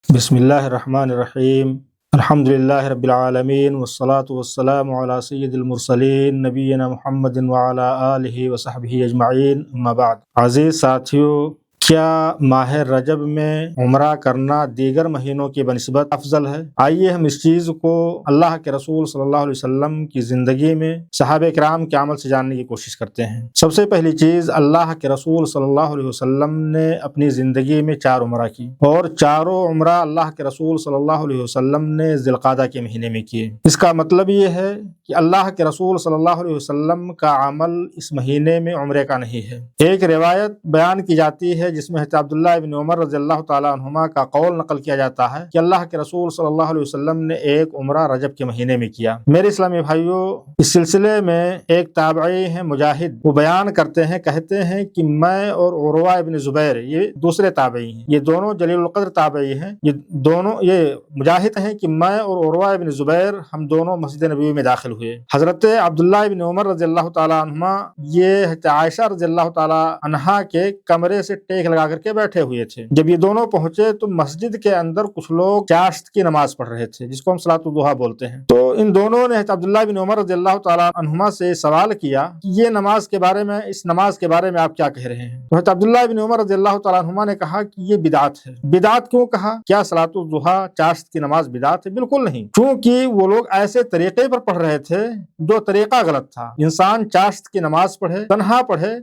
بسم اللہ الرحمن الرحیم الحمد للہ رب العالمین والصلاة والسلام علی سید المرسلین نبینا محمد وعلی آلہ وصحبہ اجمعین اما بعد۔ عزیز ساتھیو، کیا ماہ رجب میں عمرہ کرنا دیگر مہینوں کی بنسبت افضل ہے؟ آئیے ہم اس چیز کو اللہ کے رسول صلی اللہ علیہ وسلم کی زندگی میں صحابہ کرام کے عمل سے جاننے کی کوشش کرتے ہیں۔ سب سے پہلی چیز، اللہ کے رسول صلی اللہ علیہ وسلم نے اپنی زندگی میں 4 عمرہ کی، اور چاروں عمرہ اللہ کے رسول صلی اللہ علیہ وسلم نے ذی القعدہ کے مہینے میں کیے۔ اس کا مطلب یہ ہے کہ اللہ کے رسول صلی اللہ علیہ وسلم کا عمل اس مہینے میں عمرے کا نہیں ہے۔ ایک روایت بیان کی جاتی ہے جس میں حضرت عبداللہ ابن عمر رضی اللہ تعالیٰ عنہما کا قول نقل کیا جاتا ہے کہ اللہ کے رسول صلی اللہ علیہ وسلم نے ایک عمرہ رجب کے مہینے میں کیا۔ میرے اسلامی بھائیوں، اس سلسلے میں ایک تابعی ہیں مجاہد، وہ بیان کرتے ہیں، کہتے ہیں کہ میں اور عروہ ابن زبیر، یہ دوسرے تابعی ہیں، یہ دونوں جلیل القدر تابعی ہیں، یہ مجاہد ہیں کہ میں اور عروہ ابن زبیر ہم دونوں مسجد نبوی میں داخل ہوئے۔ حضرت عبداللہ ابن عمر رضی اللہ تعالیٰ عنہما یہ حضرت عائشہ رضی اللہ تعالیٰ عنہا کے کمرے سے ٹیک لگا کر کے بیٹھے ہوئے تھے۔ جب یہ دونوں پہنچے تو مسجد کے اندر کچھ لوگ چاشت کی نماز پڑھ رہے تھے، جس کو ہم صلاۃ الضحیٰ بولتے ہیں۔ تو ان دونوں نے حضرت عبداللہ بن عمر رضی اللہ تعالیٰ عنہما سے سوال کیا کہ یہ نماز کے بارے میں، اس نماز کے بارے میں آپ کیا کہہ رہے ہیں؟ تو حضرت عبداللہ بن عمر رضی اللہ تعالیٰ عنہما نے کہا کہ یہ بدعت ہے۔ بدعت کیوں کہا؟ کیا صلاۃ الضحیٰ چاشت کی نماز بدعت ہے؟ بالکل نہیں، کیونکہ وہ لوگ ایسے طریقے پر پڑھ رہے تھے جو طریقہ غلط تھا۔ انسان چاشت کی نماز پڑھے، تنہا پڑھے،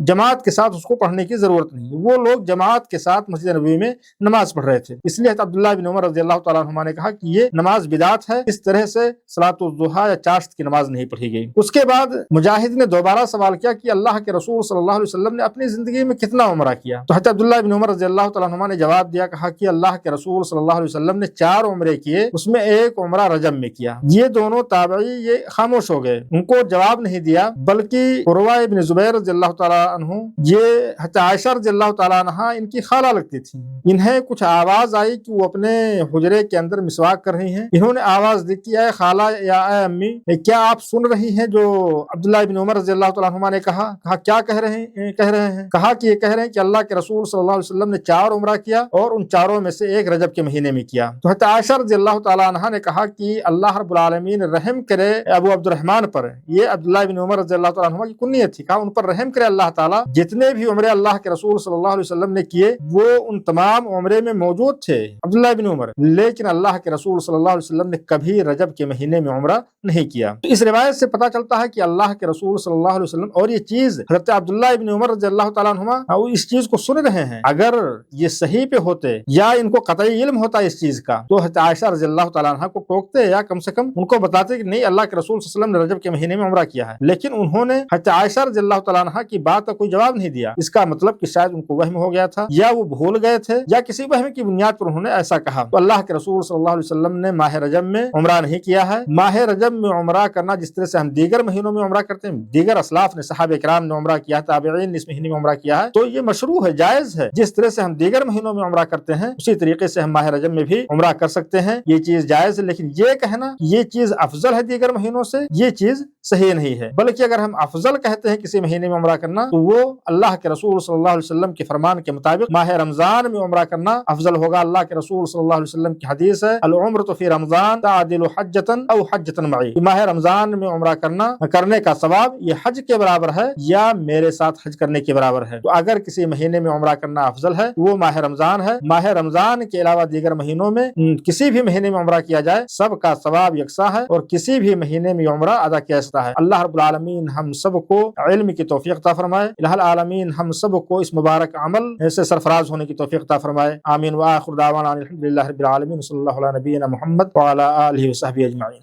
جماعت کے ساتھ اس کو پڑھنے کی ضرورت نہیں۔ وہ لوگ جماعت کے ساتھ مسجد نبوی میں نماز پڑھ رہے تھے، اس لیے حضرت عبداللہ بن عمر رضی اللہ تعالیٰ عنہما نے کہا کہ یہ نماز بدعت ہے، اس طرح سے صلاۃ الضحیٰ یا چاشت کی نماز نہیں پڑھی گئی۔ اس کے بعد مجاہد نے دوبارہ سوال کیا کہ اللہ کے رسول صلی اللہ علیہ وسلم نے اپنی زندگی میں کتنا عمرہ کیا؟ تو حضرت عبداللہ بن عمر رضی اللہ تعالیٰ عنہما نے جواب دیا، کہا کہ اللہ کے رسول صلی اللہ علیہ وسلم نے 4 عمرے کیے، اس میں ایک عمرہ رجب میں کیا۔ یہ دونوں تابعی یہ خاموش ہو گئے، ان کو جواب نہیں دیا، بلکہ عروہ ابن زبیر رضی اللہ تعالیٰ عنہ، یہ حضرت عائشہ رضی اللہ تعالیٰ عنہا ان کی خالہ لگتی تھی، انہیں کچھ آواز آئی کہ وہ اپنے حجرے کے اندر مسواک کر رہی ہیں۔ انہوں نے آواز دی کہ اے خالہ یا اے امی، کیا آپ سن رہی ہیں جو عبداللہ بن عمر رضی اللہ تعالیٰ عنہما نے کہا؟ کیا کہہ رہے ہیں؟ کہا کہ یہ کہہ رہے ہیں کہ اللہ کے رسول صلی اللہ علیہ وسلم نے 4 عمرہ کیا اور ان چاروں میں سے ایک رجب کے مہینے میں کیا۔ تو حضرت عائشہ رضی اللہ تعالیٰ عنہا نے کہا کہ اللہ رب العالمین رحم کرے ابو عبد الرحمن پر، یہ عبداللہ بن عمر رضی اللہ تعالیٰ عنہما کی کنیت تھی، کہا ان پر رحم کرے اللہ تعالیٰ، جتنے بھی عمرے اللہ کے رسول صلی اللہ علیہ وسلم نے کیے وہ ان تمام عمرے میں موجود تھے عبداللہ بن عمر، لیکن اللہ کے رسول صلی اللہ علیہ وسلم نے کبھی رجب کے مہینے میں عمرہ نہیں کیا۔ تو اس روایت سے پتہ چلتا ہے کہ اللہ کے رسول صلی اللہ علیہ وسلم، اور یہ چیز حضرت عبداللہ بن عمر رضی اللہ تعالیٰ عنہما اس چیز کو سن رہے ہیں، اگر یہ صحیح پہ ہوتے یا ان کو قطعی علم ہوتا اس چیز کا تو حضرت عائشہ رضی اللہ تعالیٰ عنہا کو ٹوکتے یا کم سے کم ان کو بتاتے کہ نہیں، اللہ کے رسول صلی اللہ علیہ وسلم نے رجب کے مہینے میں عمرہ کیا ہے، لیکن انہوں نے حضرت عائشہ رضی اللہ تعالیٰ عنہا کی بات کا کوئی جواب نہیں دیا۔ اس کا مطلب کہ شاید ان کو وہم ہو گیا تھا، یا وہ بھول گئے تھے، یا کسی وہم کی بنیاد پر انہوں نے ایسا کہا۔ تو اللہ کے رسول صلی اللہ علیہ وسلم نے ماہ رجب میں عمرہ نہیں کیا ہے۔ ماہ رجب میں عمرہ کرنا جس طرح سے ہم دیگر مہینوں میں عمرہ کرتے ہیں، دیگر اسلاف نے، صحابہ کرام نے عمرہ کیا، تابعین نے اس مہینے میں عمرہ کیا ہے، تو یہ مشروع ہے، جائز ہے۔ جس طرح سے ہم دیگر مہینوں میں عمرہ کرتے ہیں اسی طریقے سے ہم ماہ رجب میں بھی عمرہ کر سکتے ہیں، یہ چیز جائز ہے۔ لیکن یہ کہنا یہ چیز افضل ہے دیگر مہینوں سے، یہ چیز صحیح نہیں ہے، بلکہ اگر ہم افضل کہتے ہیں کسی مہینے میں عمرہ کرنا تو وہ اللہ کے رسول صلی اللہ علیہ وسلم کے فرمان کے مطابق ماہ رمضان میں عمرہ کرنا افضل ہوگا۔ اللہ کے رسول صلی اللہ علیہ وسلم کی حدیث ہے، العمرۃ فی رمضان تعدل حجۃ او حجۃ معی، ماہ رمضان میں عمرہ کرنے کا ثواب یہ حج کے برابر ہے یا میرے ساتھ حج کرنے کے برابر ہے۔ تو اگر کسی مہینے میں عمرہ کرنا افضل ہے وہ ماہ رمضان ہے۔ ماہ رمضان کے علاوہ دیگر مہینوں میں کسی بھی مہینے میں عمرہ کیا جائے سب کا ثواب یکساں ہے، اور کسی بھی مہینے میں عمرہ ادا کیا جاتا ہے۔ اللہ رب العالمین ہم سب کو علم کی توفیق عطا فرمائے، الہ العالمین ہم سب کو اس مبارک عمل سے سرفراز ہونے کی توفیق عطا فرمائے، آمین۔ وآخر دعوانا الحمد للہ رب العالمین، صلی اللہ علی نبینا محمد وعلی آلہ وصحبہ اجمعین۔